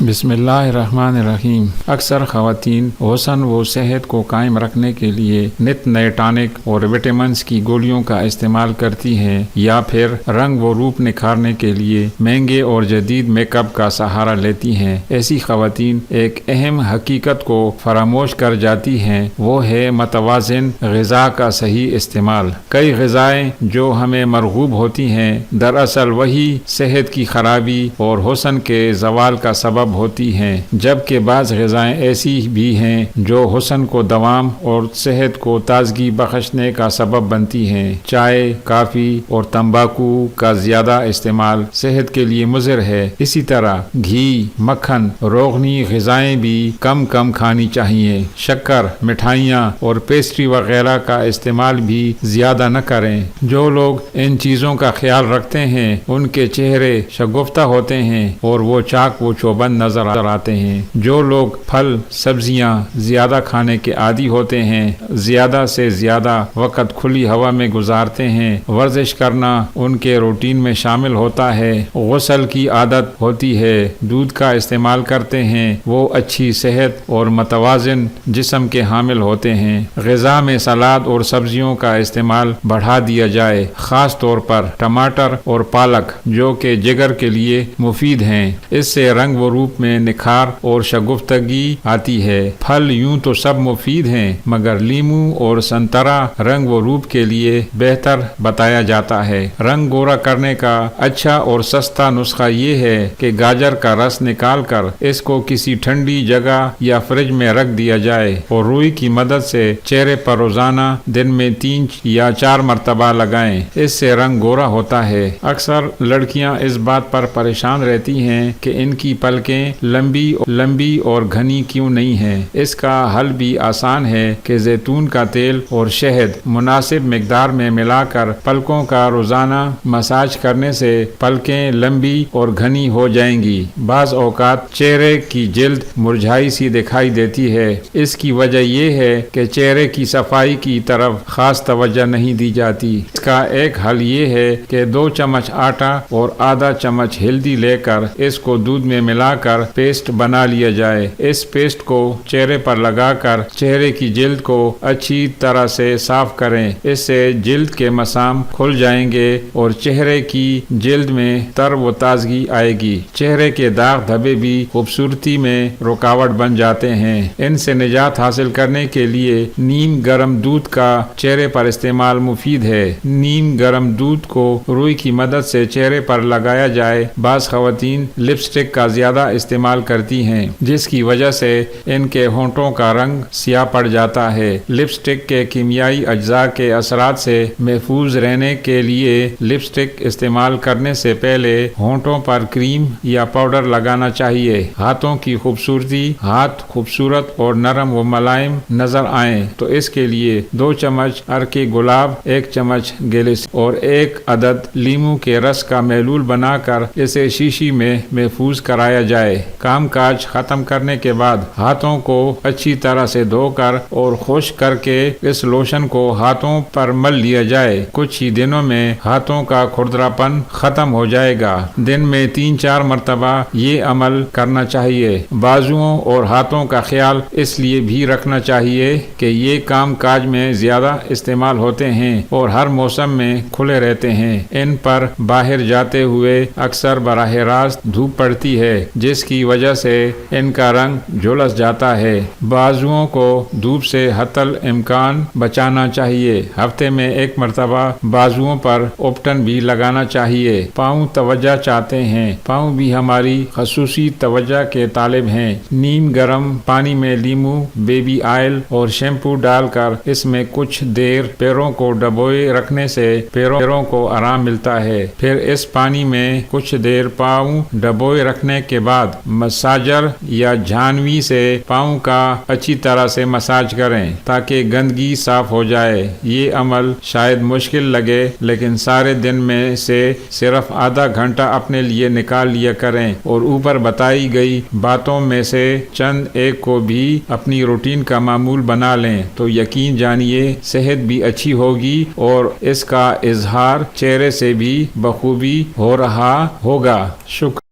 بسم اللہ الرحمن الرحیم۔ اکثر خواتین حسن و صحت کو قائم رکھنے کے لیے نت نئے ٹانک اور وٹامنس کی گولیوں کا استعمال کرتی ہیں یا پھر رنگ و روپ نکھارنے کے لیے مہنگے اور جدید میک اپ کا سہارا لیتی ہیں۔ ایسی خواتین ایک اہم حقیقت کو فراموش کر جاتی ہیں، وہ ہے متوازن غذا کا صحیح استعمال۔ کئی غذائیں جو ہمیں مرغوب ہوتی ہیں دراصل وہی صحت کی خرابی اور حسن کے زوال کا سبب ہوتی ہیں، جبکہ بعض غذائیں ایسی بھی ہیں جو حسن کو دوام اور صحت کو تازگی بخشنے کا سبب بنتی ہیں۔ چائے، کافی اور تمباکو کا زیادہ استعمال صحت کے لیے مضر ہے۔ اسی طرح گھی، مکھن، روغنی غذائیں بھی کم کھانی چاہیے۔ شکر، مٹھائیاں اور پیسٹری وغیرہ کا استعمال بھی زیادہ نہ کریں۔ جو لوگ ان چیزوں کا خیال رکھتے ہیں ان کے چہرے شگفتہ ہوتے ہیں اور وہ چاق و چوبند نظر آتے ہیں۔ جو لوگ پھل سبزیاں زیادہ کھانے کے عادی ہوتے ہیں، زیادہ سے زیادہ وقت کھلی ہوا میں گزارتے ہیں، ورزش کرنا ان کے روٹین میں شامل ہوتا ہے، غسل کی عادت ہوتی ہے، دودھ کا استعمال کرتے ہیں، وہ اچھی صحت اور متوازن جسم کے حامل ہوتے ہیں۔ غذا میں سلاد اور سبزیوں کا استعمال بڑھا دیا جائے، خاص طور پر ٹماٹر اور پالک جو کہ جگر کے لیے مفید ہیں۔ اس سے رنگ و روپ میں نکھار اور شگفتگی آتی ہے۔ پھل یوں تو سب مفید ہیں مگر لیمو اور سنترا رنگ و روپ کے لیے بہتر بتایا جاتا ہے۔ رنگ گورا کرنے کا اچھا اور سستا نسخہ یہ ہے کہ گاجر کا رس نکال کر اس کو کسی ٹھنڈی جگہ یا فریج میں رکھ دیا جائے اور روئی کی مدد سے چہرے پر روزانہ دن میں 3 یا 4 مرتبہ لگائیں۔ اس سے رنگ گورا ہوتا ہے۔ اکثر لڑکیاں اس بات پر پریشان رہتی ہیں کہ ان کی پلکیں لمبی اور گھنی کیوں نہیں ہیں۔ اس کا حل بھی آسان ہے کہ زیتون کا تیل اور شہد مناسب مقدار میں ملا کر پلکوں کا روزانہ مساج کرنے سے پلکیں لمبی اور گھنی ہو جائیں گی۔ بعض اوقات چہرے کی جلد مرجھائی سی دکھائی دیتی ہے۔ اس کی وجہ یہ ہے کہ چہرے کی صفائی کی طرف خاص توجہ نہیں دی جاتی۔ اس کا ایک حل یہ ہے کہ 2 چمچ آٹا اور آدھا چمچ ہلدی لے کر اس کو دودھ میں ملا کر پیسٹ بنا لیا جائے۔ اس پیسٹ کو چہرے پر لگا کر چہرے کی جلد کو اچھی طرح سے صاف کریں۔ اس سے جلد کے مسام کھل جائیں گے اور چہرے کی جلد میں تر و تازگی آئے گی۔ چہرے کے داغ دھبے بھی خوبصورتی میں رکاوٹ بن جاتے ہیں۔ ان سے نجات حاصل کرنے کے لیے نیم گرم دودھ کا چہرے پر استعمال مفید ہے۔ نیم گرم دودھ کو روئی کی مدد سے چہرے پر لگایا جائے۔ بعض خواتین لپسٹک کا زیادہ استعمال کرتی ہیں جس کی وجہ سے ان کے ہونٹوں کا رنگ سیاہ پڑ جاتا ہے۔ لپسٹک کے کیمیائی اجزاء کے اثرات سے محفوظ رہنے کے لیے لپسٹک استعمال کرنے سے پہلے ہونٹوں پر کریم یا پاؤڈر لگانا چاہیے۔ ہاتھوں کی خوبصورتی، ہاتھ خوبصورت اور نرم و ملائم نظر آئیں تو اس کے لیے 2 چمچ عرق گلاب، 1 چمچ گلیسرین اور 1 عدد لیمو کے رس کا محلول بنا کر اسے شیشی میں محفوظ کرایا جائے۔ کام کاج ختم کرنے کے بعد ہاتھوں کو اچھی طرح سے دھو کر اور خشک کر کے اس لوشن کو ہاتھوں پر مل لیا جائے۔ کچھ ہی دنوں میں ہاتھوں کا کھردرا پن ختم ہو جائے گا۔ دن میں 3-4 مرتبہ یہ عمل کرنا چاہیے۔ بازوؤں اور ہاتھوں کا خیال اس لیے بھی رکھنا چاہیے کہ یہ کام کاج میں زیادہ استعمال ہوتے ہیں اور ہر موسم میں کھلے رہتے ہیں۔ ان پر باہر جاتے ہوئے اکثر براہ راست دھوپ پڑتی ہے جس کی وجہ سے ان کا رنگ جھلس جاتا ہے۔ بازوؤں کو دھوپ سے حتی الامکان بچانا چاہیے۔ ہفتے میں 1 مرتبہ بازوؤں پر اوپٹن بھی لگانا چاہیے۔ پاؤں توجہ چاہتے ہیں۔ پاؤں بھی ہماری خصوصی توجہ کے طالب ہیں۔ نیم گرم پانی میں لیمو، بیبی آئل اور شیمپو ڈال کر اس میں کچھ دیر پیروں کو ڈبوئے رکھنے سے پیروں کو آرام ملتا ہے۔ پھر اس پانی میں کچھ دیر پاؤں ڈبوئے رکھنے کے بعد مساجر یا جھانوی سے پاؤں کا اچھی طرح سے مساج کریں تاکہ گندگی صاف ہو جائے۔ یہ عمل شاید مشکل لگے لیکن سارے دن میں سے صرف آدھا گھنٹہ اپنے لیے نکال لیا کریں اور اوپر بتائی گئی باتوں میں سے چند ایک کو بھی اپنی روٹین کا معمول بنا لیں تو یقین جانیے صحت بھی اچھی ہوگی اور اس کا اظہار چہرے سے بھی بخوبی ہو رہا ہوگا۔ شکریہ۔